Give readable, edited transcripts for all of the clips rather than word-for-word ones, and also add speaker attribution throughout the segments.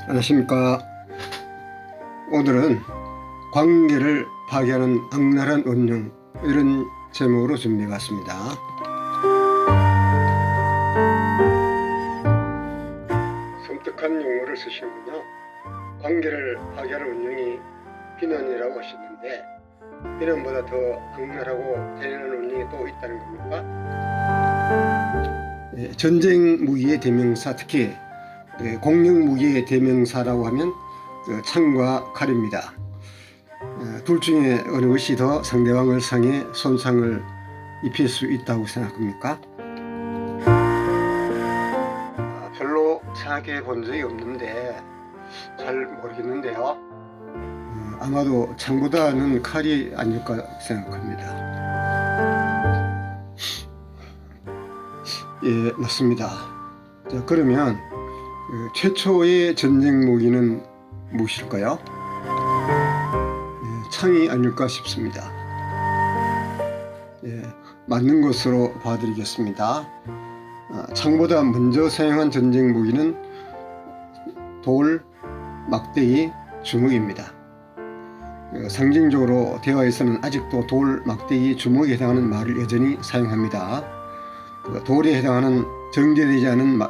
Speaker 1: 안녕하십니까. 오늘은 관계를 파괴하는 악랄한 운명, 이런 제목으로 준비해봤습니다. 섬뜩한 용어를 쓰시는군요. 관계를 파괴하는 운명이 비난이라고 하셨는데, 비난보다 더 악랄하고 대단한 운명이 또 있다는 겁니까? 전쟁 무기의 대명사, 특히 공격 무기의 대명사라고 하면 창과 칼입니다. 둘 중에 어느 것이 더 상대방을 상해 손상을 입힐 수 있다고 생각합니까? 별로 생각해 본 적이 없는데 잘 모르겠는데요. 아마도 창보다는 칼이 아닐까 생각합니다. 예, 맞습니다. 자, 그러면 최초의 전쟁 무기는 무엇일까요? 창이 아닐까 싶습니다. 맞는 것으로 봐드리겠습니다. 창보다 먼저 사용한 전쟁 무기는 돌, 막대기, 주먹입니다. 상징적으로 대화에서는 아직도 돌, 막대기, 주먹에 해당하는 말을 여전히 사용합니다. 돌에 해당하는 정제되지 않은 말,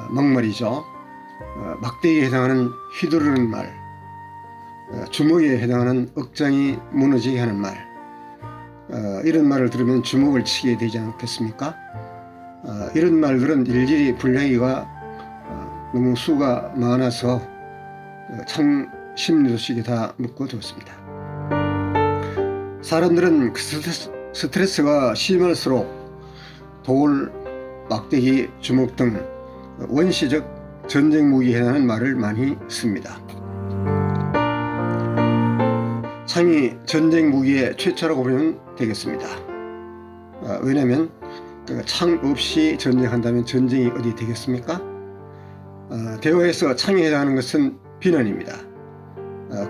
Speaker 1: 막말이죠. 막대기에 해당하는 휘두르는 말, 주먹에 해당하는 억장이 무너지게 하는 말, 이런 말을 들으면 주먹을 치게 되지 않겠습니까? 이런 말들은 일일이 분량이가 너무 수가 많아서 창 심리도식에 다 묶어두었습니다. 사람들은 스트레스가 심할수록 돌, 막대기, 주먹 등 원시적 전쟁 무기에 해당하는 말을 많이 씁니다. 창이 전쟁 무기의 최초라고 보면 되겠습니다. 왜냐하면 창 없이 전쟁한다면 전쟁이 어디 되겠습니까? 대화에서 창에 해당하는 것은 비난입니다.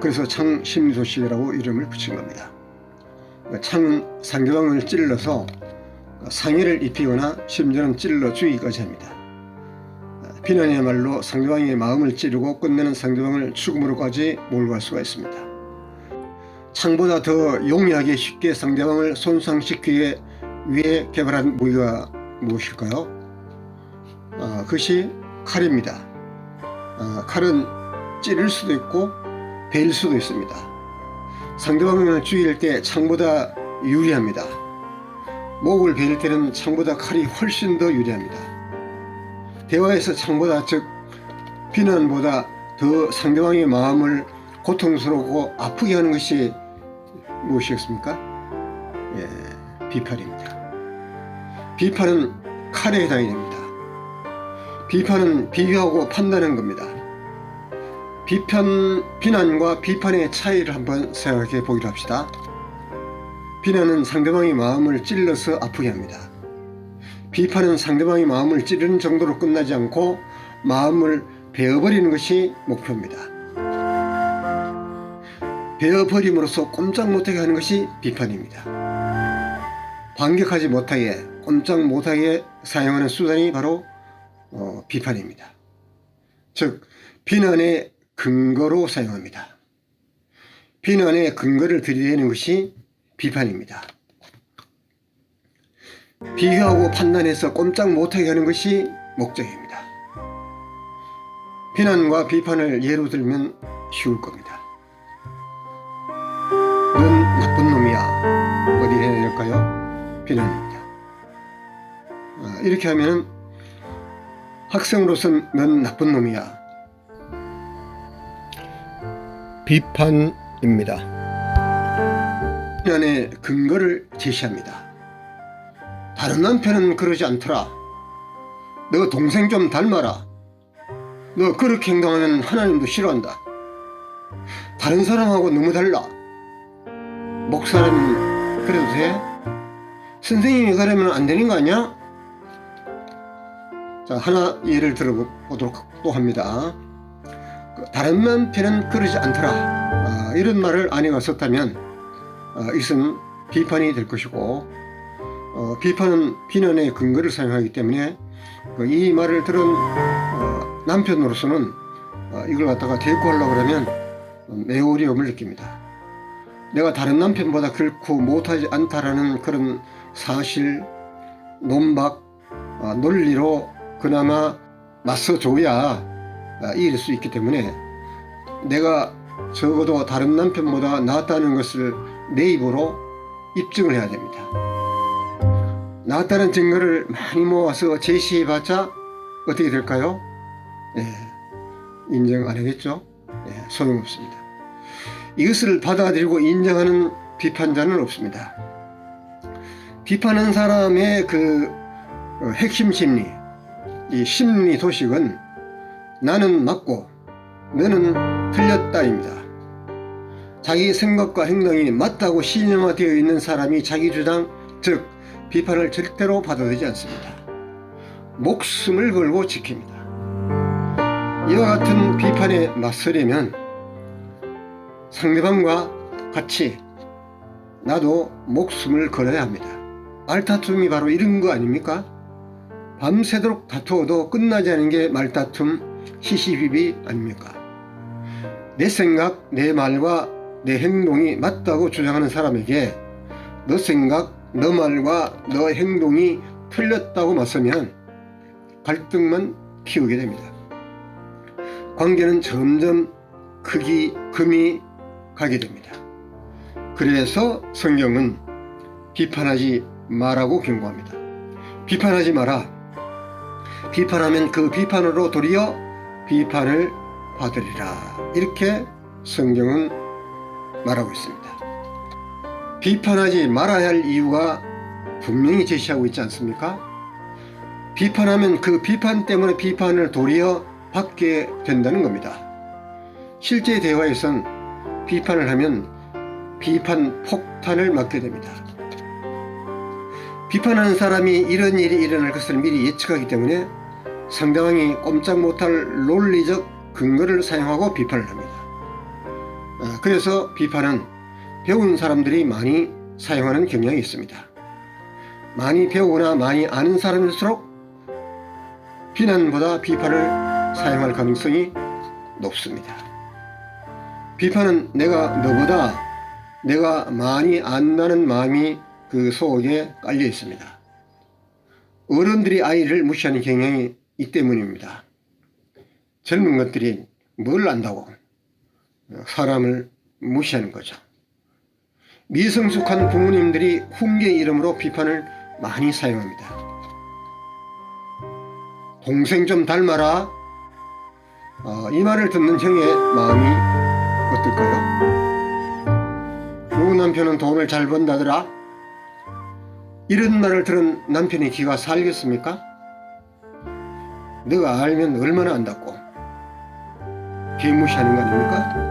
Speaker 1: 그래서 창 심리도식이라고 이름을 붙인 겁니다. 창은 상대방을 찔러서 상해를 입히거나 심지어는 찔러 죽이기까지 합니다. 비난이야말로 상대방의 마음을 찌르고 끝내는 상대방을 죽음으로까지 몰고 갈 수가 있습니다. 창보다 더 용이하게 쉽게 상대방을 손상시키기 위해 개발한 무기가 무엇일까요? 그것이 칼입니다. 칼은 찌를 수도 있고 베일 수도 있습니다. 상대방을 죽일 때 창보다 유리합니다. 목을 베일 때는 창보다 칼이 훨씬 더 유리합니다. 대화에서 창보다, 즉 비난보다 더 상대방의 마음을 고통스럽고 아프게 하는 것이 무엇이겠습니까? 비판입니다. 비판은 칼에 해당이 됩니다. 비판은 비교하고 판단하는 겁니다. 비난과 비판의 차이를 한번 생각해 보기로 합시다. 비난은 상대방의 마음을 찔러서 아프게 합니다. 비판은 상대방의 마음을 찌르는 정도로 끝나지 않고 마음을 베어버리는 것이 목표입니다. 베어버림으로써 꼼짝 못하게 하는 것이 비판입니다. 반격하지 못하게, 꼼짝 못하게 사용하는 수단이 바로 비판입니다. 즉 비난의 근거로 사용합니다. 비난의 근거를 들이대는 것이 비판입니다. 비교하고 판단해서 꼼짝 못하게 하는 것이 목적입니다. 비난과 비판을 예로 들면 쉬울 겁니다. 넌 나쁜 놈이야. 어디 해야 될까요? 비난입니다. 이렇게 하면 학생으로서는 넌 나쁜 놈이야. 비판입니다. 비난의 근거를 제시합니다. 다른 남편은 그러지 않더라. 너 동생 좀 닮아라. 너 그렇게 행동하면 하나님도 싫어한다. 다른 사람하고 너무 달라. 목사는 그래도 돼? 선생님이 그러면 안 되는 거 아니야? 자, 하나 예를 들어보도록 또 합니다. 다른 남편은 그러지 않더라. 이런 말을 아내가 썼다면 이것은 비판이 될 것이고, 비판은 비난의 근거를 사용하기 때문에 이 말을 들은 남편으로서는 이걸 갖다가 대꾸하려고 그러면 매우 어려움을 느낍니다. 내가 다른 남편보다 결코 못하지 않다라는 그런 사실, 논박, 논리로 그나마 맞서줘야 이길 수 있기 때문에 내가 적어도 다른 남편보다 낫다는 것을 내 입으로 입증을 해야 됩니다. 낫다는 증거를 많이 모아서 제시해봤자 어떻게 될까요? 인정 안 하겠죠? 소용없습니다. 이것을 받아들이고 인정하는 비판자는 없습니다. 비판하는 사람의 그 핵심 심리, 이 심리 도식은 나는 맞고 너는 틀렸다입니다. 자기 생각과 행동이 맞다고 신념화되어 있는 사람이 자기 주장, 즉 비판을 절대로 받아들이지 않습니다. 목숨을 걸고 지킵니다. 이와 같은 비판에 맞서려면 상대방과 같이 나도 목숨을 걸어야 합니다. 말다툼이 바로 이런 거 아닙니까? 밤새도록 다투어도 끝나지 않은 게 말다툼, 시시비비 아닙니까? 내 생각, 내 말과 내 행동이 맞다고 주장하는 사람에게 너 생각, 너 말과 너 행동이 틀렸다고 맞서면 갈등만 키우게 됩니다. 관계는 점점 금이 가게 됩니다. 그래서 성경은 비판하지 마라고 경고합니다. 비판하지 마라. 비판하면 그 비판으로 도리어 비판을 받으리라. 이렇게 성경은 말하고 있습니다. 비판하지 말아야 할 이유가 분명히 제시하고 있지 않습니까? 비판하면 그 비판 때문에 비판을 도리어 받게 된다는 겁니다. 실제 대화에선 비판을 하면 비판 폭탄을 맞게 됩니다. 비판하는 사람이 이런 일이 일어날 것을 미리 예측하기 때문에 상대방이 꼼짝 못할 논리적 근거를 사용하고 비판을 합니다. 그래서 비판은 배운 사람들이 많이 사용하는 경향이 있습니다. 많이 배우거나 많이 아는 사람일수록 비난보다 비판을 사용할 가능성이 높습니다. 비판은 내가 많이 안다는 마음이 그 속에 깔려 있습니다. 어른들이 아이를 무시하는 경향이 이 때문입니다. 젊은 것들이 뭘 안다고 사람을 무시하는 거죠. 미성숙한 부모님들이 훈계 이름으로 비판을 많이 사용합니다. 동생 좀 닮아라. 이 말을 듣는 형의 마음이 어떨까요? 누구 남편은 돈을 잘 번다더라. 이런 말을 들은 남편의 귀가 살겠습니까? 너가 알면 얼마나 안다고 개무시하는 거 아닙니까?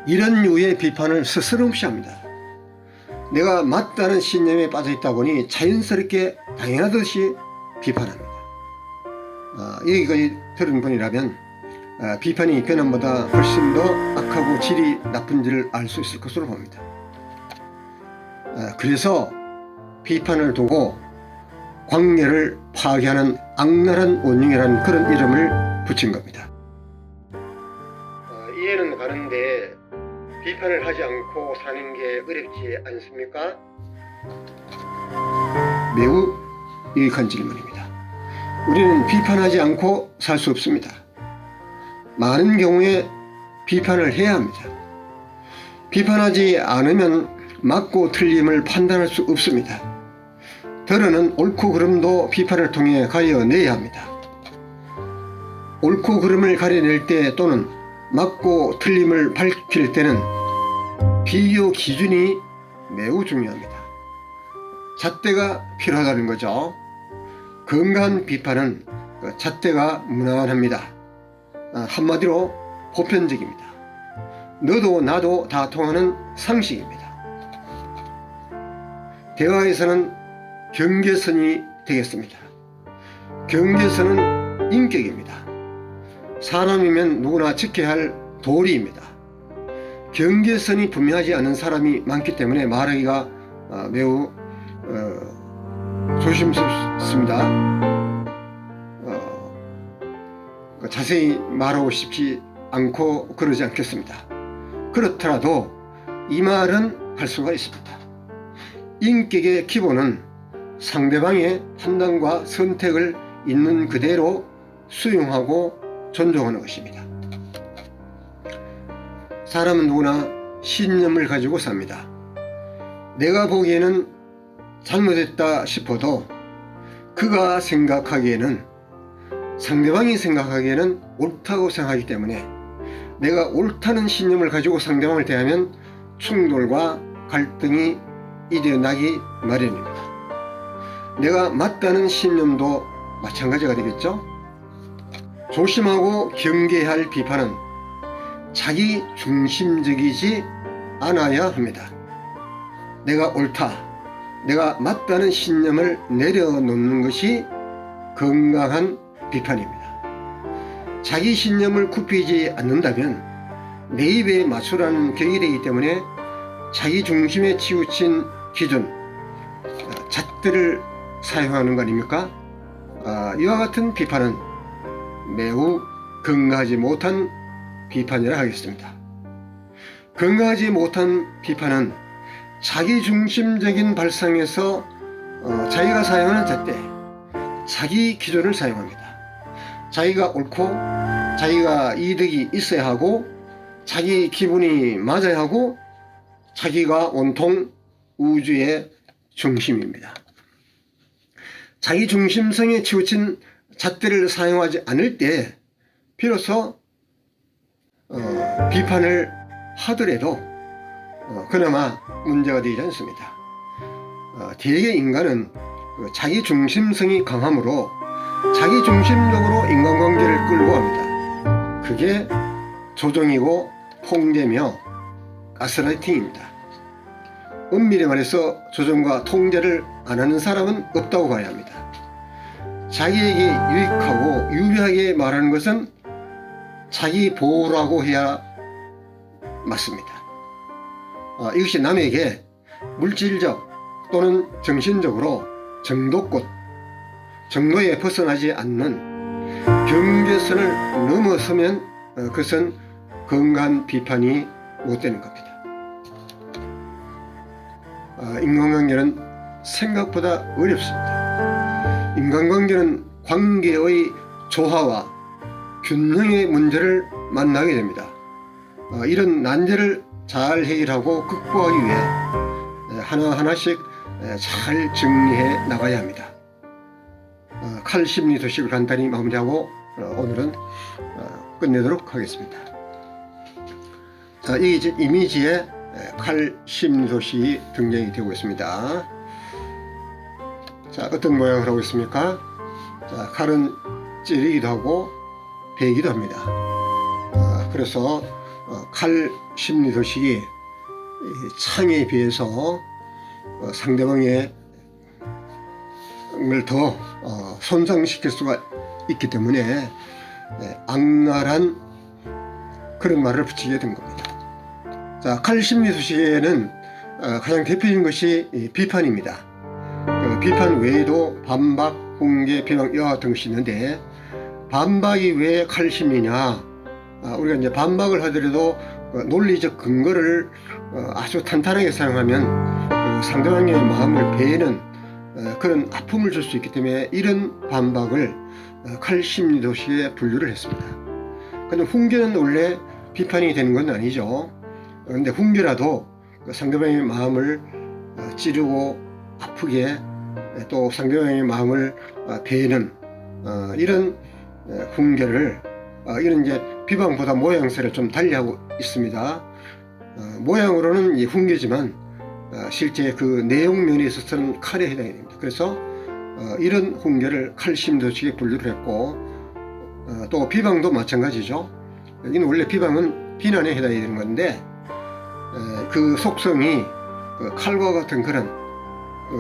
Speaker 1: 이런 류의 비판을 스스럼없이 합니다. 내가 맞다는 신념에 빠져있다 보니 자연스럽게 당연하듯이 비판합니다. 여기까지 들은 분이라면 비판이 비난보다 훨씬 더 악하고 질이 나쁜지를 알 수 있을 것으로 봅니다. 그래서 비판을 두고 관계를 파괴하는 악랄한 원흉이라는 그런 이름을 붙인 겁니다. 이해는 가는데 비판을 하지 않고 사는 게 어렵지 않습니까? 매우 유익한 질문입니다. 우리는 비판하지 않고 살 수 없습니다. 많은 경우에 비판을 해야 합니다. 비판하지 않으면 맞고 틀림을 판단할 수 없습니다. 더러는 옳고 그름도 비판을 통해 가려내야 합니다. 옳고 그름을 가려낼 때 또는 맞고 틀림을 밝힐 때는 비교 기준이 매우 중요합니다. 잣대가 필요하다는 거죠. 건강한 비판은 잣대가 무난합니다. 한마디로 보편적입니다. 너도 나도 다 통하는 상식입니다. 대화에서는 경계선이 되겠습니다. 경계선은 인격입니다. 사람이면 누구나 지켜야 할 도리입니다. 경계선이 분명하지 않은 사람이 많기 때문에 말하기가 매우 조심스럽습니다. 자세히 말하고 싶지 않고 그러지 않겠습니다. 그렇더라도 이 말은 할 수가 있습니다. 인격의 기본은 상대방의 판단과 선택을 있는 그대로 수용하고 존중하는 것입니다. 사람은 누구나 신념을 가지고 삽니다. 내가 보기에는 잘못했다 싶어도 그가 생각하기에는, 상대방이 생각하기에는 옳다고 생각하기 때문에 내가 옳다는 신념을 가지고 상대방을 대하면 충돌과 갈등이 일어나기 마련입니다. 내가 맞다는 신념도 마찬가지가 되겠죠. 조심하고 경계해야 할 비판은 자기 중심적이지 않아야 합니다. 내가 옳다, 내가 맞다는 신념을 내려놓는 것이 건강한 비판입니다. 자기 신념을 굽히지 않는다면 내 입에 맞추라는 격이 되기 때문에 자기 중심에 치우친 기준, 잣들을 사용하는 거 아닙니까? 이와 같은 비판은 매우 건강하지 못한 비판이라 하겠습니다. 건강하지 못한 비판은 자기 중심적인 발상에서 자기가 사용하는 잣대, 자기 기준을 사용합니다. 자기가 옳고 자기가 이득이 있어야 하고 자기 기분이 맞아야 하고 자기가 온통 우주의 중심입니다. 자기 중심성에 치우친 잣대를 사용하지 않을 때 비로소 비판을 하더라도 그나마 문제가 되지 않습니다. 대개 인간은 자기 중심성이 강하므로 자기 중심적으로 인간관계를 끌고 갑니다. 그게 조종이고 통제며 가스라이팅입니다. 엄밀히 말해서 조종과 통제를 안 하는 사람은 없다고 봐야 합니다. 자기에게 유익하고 유리하게 말하는 것은 자기 보호라고 해야 맞습니다. 이것이 남에게 물질적 또는 정신적으로 정도에 벗어나지 않는 경계선을 넘어서면 그것은 건강한 비판이 못 되는 겁니다. 인간관계는 생각보다 어렵습니다. 인간관계는 관계의 조화와 균형의 문제를 만나게 됩니다. 이런 난제를 잘 해결하고 극복하기 위해 하나하나씩 잘 정리해 나가야 합니다. 칼 심리 도식을 간단히 마무리하고 오늘은 끝내도록 하겠습니다. 자, 이 이미지에 칼 심리 도식이 등장이 되고 있습니다. 자, 어떤 모양을 하고 있습니까? 자, 칼은 찌르기도 하고 베기도 합니다. 그래서 칼 심리 도식이 창에 비해서 상대방의 을 더 손상시킬 수가 있기 때문에 악랄한 그런 말을 붙이게 된 겁니다. 자, 칼 심리 도식에는 가장 대표적인 것이 비판입니다. 비판 외에도 반박, 훈계, 비방 이와 같은 것이 있는데, 반박이 왜 칼 심리냐? 우리가 이제 반박을 하더라도 논리적 근거를 아주 탄탄하게 사용하면 상대방의 마음을 베는 그런 아픔을 줄 수 있기 때문에 이런 반박을 칼 심리 도식에 분류를 했습니다. 그런데 훈계는 원래 비판이 되는 건 아니죠. 그런데 훈계라도 상대방의 마음을 찌르고 아프게 또 상대방의 마음을 베는 이런 훈계를 이런 이제 비방보다 모양새를 좀 달리하고 있습니다. 모양으로는 이 훈계지만 실제 그 내용 면에 있어서는 칼에 해당이 됩니다. 그래서 이런 훈계를 칼 심리 도식에 분류를 했고, 또 비방도 마찬가지죠. 여기는 원래 비방은 비난에 해당이 되는 건데 그 속성이 칼과 같은 그런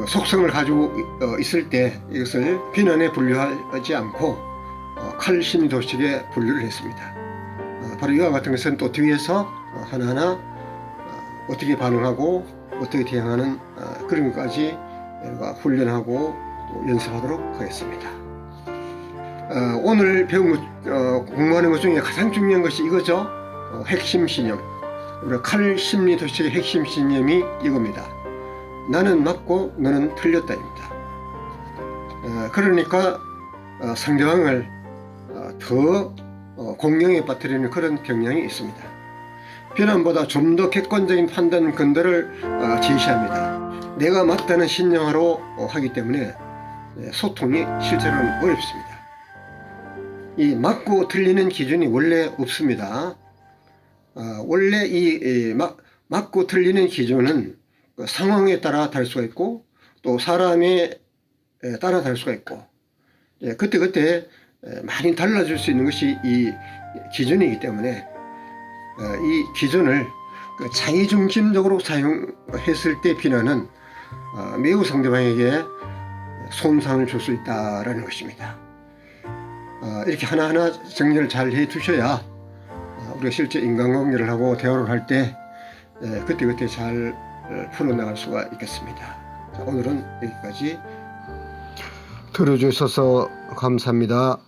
Speaker 1: 속성을 가지고 있을 때 이것을 비난에 분류하지 않고 칼 심리 도식에 분류를 했습니다. 바로 이와 같은 것은 또 뒤에서 하나하나 어떻게 반응하고 어떻게 대응하는 그런 것까지 훈련하고 연습하도록 하겠습니다. 오늘 배운 공부하는 것 중에 가장 중요한 것이 이거죠. 핵심 신념. 우리가 칼 심리 도식의 핵심 신념이 이겁니다. 나는 맞고 너는 틀렸다입니다. 그러니까 상대방을 더 공경에 빠뜨리는 그런 경향이 있습니다. 비난보다 좀 더 객관적인 판단 근거를 제시합니다. 내가 맞다는 신념으로 하기 때문에 소통이 실제로는 어렵습니다. 이 맞고 틀리는 기준이 원래 없습니다. 원래 이 맞고 틀리는 기준은 상황에 따라 다를 수가 있고 또 사람에 따라 다를 수가 있고 그때그때 많이 달라질 수 있는 것이 이 기준이기 때문에 이 기준을 자의중심적으로 사용했을 때 비난은 매우 상대방에게 손상을 줄 수 있다는 것입니다. 이렇게 하나하나 정리를 잘 해 두셔야 우리가 실제 인간관계를 하고 대화를 할 때 그때그때 잘 풀어나갈 수가 있겠습니다. 자, 오늘은 여기까지 들어주셔서 감사합니다.